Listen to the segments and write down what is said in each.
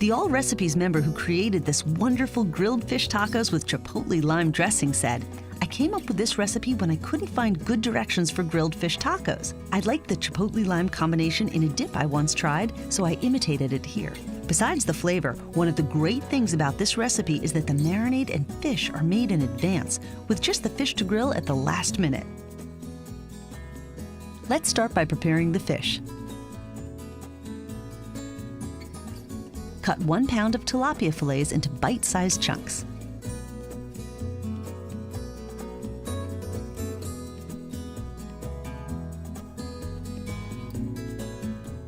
The All Recipes member who created this wonderful grilled fish tacos with chipotle lime dressing said, "I came up with this recipe when I couldn't find good directions for grilled fish tacos. I liked the chipotle lime combination in a dip I once tried, so I imitated it here." Besides the flavor, one of the great things about this recipe is that the marinade and fish are made in advance, with just the fish to grill at the last minute. Let's start by preparing the fish. Cut 1 pound of tilapia fillets into bite-sized chunks.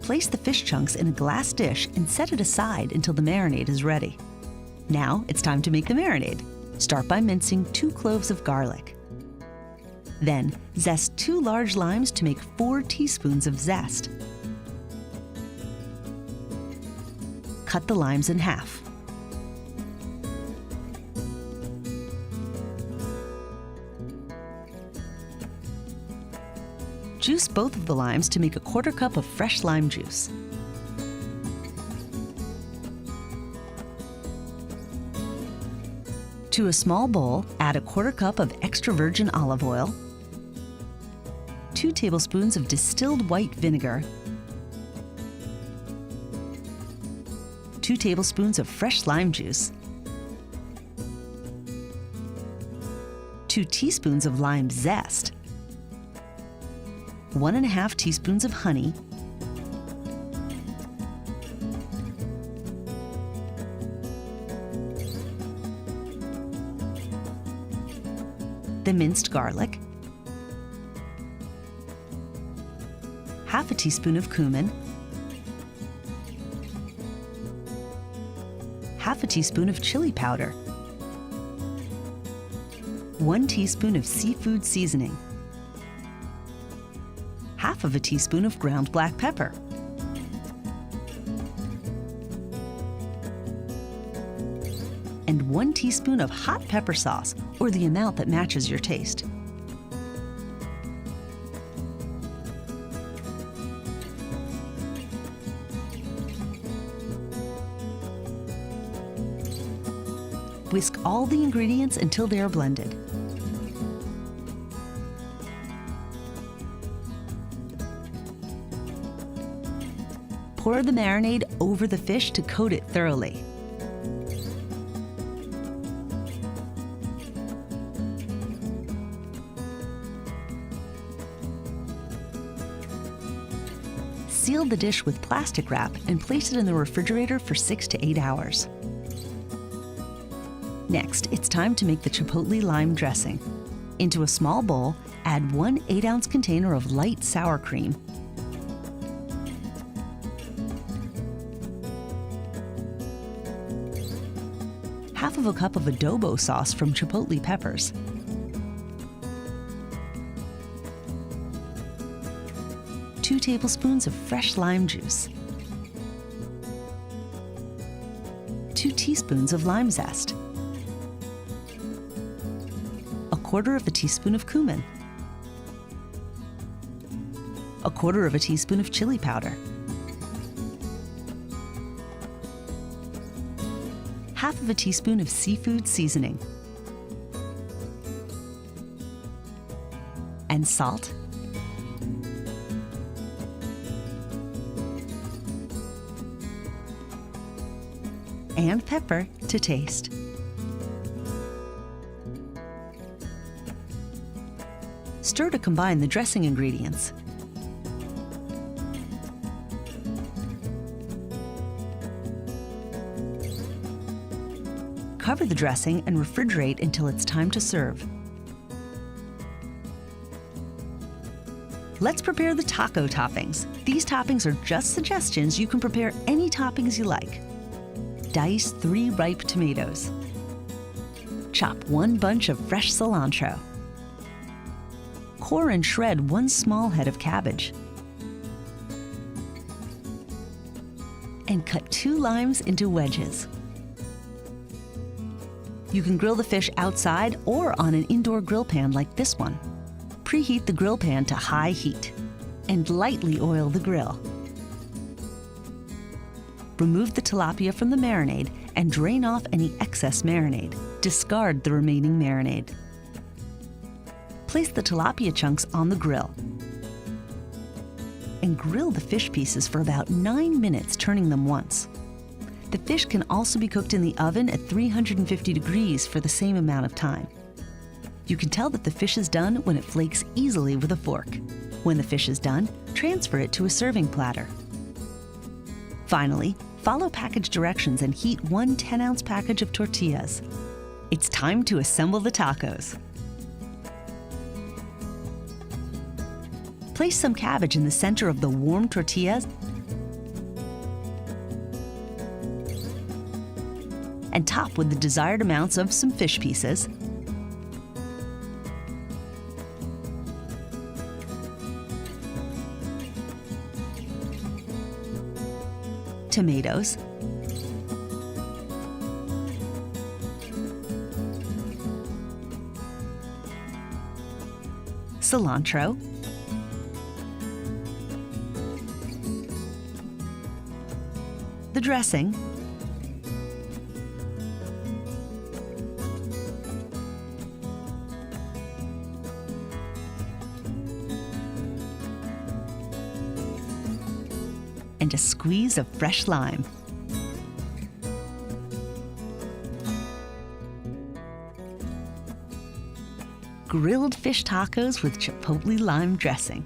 Place the fish chunks in a glass dish and set it aside until the marinade is ready. Now it's time to make the marinade. Start by mincing 2 cloves of garlic. Then zest 2 large limes to make 4 teaspoons of zest. Cut the limes in half. Juice both of the limes to make a 1/4 cup of fresh lime juice. To a small bowl, add a 1/4 cup of extra virgin olive oil, 2 tablespoons of distilled white vinegar, 2 tablespoons of fresh lime juice, 2 teaspoons of lime zest, 1½ teaspoons of honey, the minced garlic, ½ teaspoon of cumin, ½ teaspoon of chili powder, 1 teaspoon of seafood seasoning, ½ teaspoon of ground black pepper, and 1 teaspoon of hot pepper sauce, or the amount that matches your taste. Whisk all the ingredients until they are blended. Pour the marinade over the fish to coat it thoroughly. Seal the dish with plastic wrap and place it in the refrigerator for 6 to 8 hours. Next, it's time to make the chipotle lime dressing. Into a small bowl, add 1 8-ounce container of light sour cream, ½ cup of adobo sauce from chipotle peppers, two tablespoons of fresh lime juice, 2 teaspoons of lime zest, 1/4 teaspoon of cumin, 1/4 teaspoon of chili powder, ½ teaspoon of seafood seasoning, and salt, and pepper to taste. Stir to combine the dressing ingredients. Cover the dressing and refrigerate until it's time to serve. Let's prepare the taco toppings. These toppings are just suggestions. You can prepare any toppings you like. Dice 3 ripe tomatoes. Chop 1 bunch of fresh cilantro. Core and shred 1 small head of cabbage. And cut 2 limes into wedges. You can grill the fish outside or on an indoor grill pan like this one. Preheat the grill pan to high heat and lightly oil the grill. Remove the tilapia from the marinade and drain off any excess marinade. Discard the remaining marinade. Place the tilapia chunks on the grill and grill the fish pieces for about 9 minutes, turning them once. The fish can also be cooked in the oven at 350 degrees for the same amount of time. You can tell that the fish is done when it flakes easily with a fork. When the fish is done, transfer it to a serving platter. Finally, follow package directions and heat one 10-ounce package of tortillas. It's time to assemble the tacos. Place some cabbage in the center of the warm tortillas and top with the desired amounts of some fish pieces, tomatoes, cilantro, the dressing, and a squeeze of fresh lime. Grilled fish tacos with chipotle lime dressing.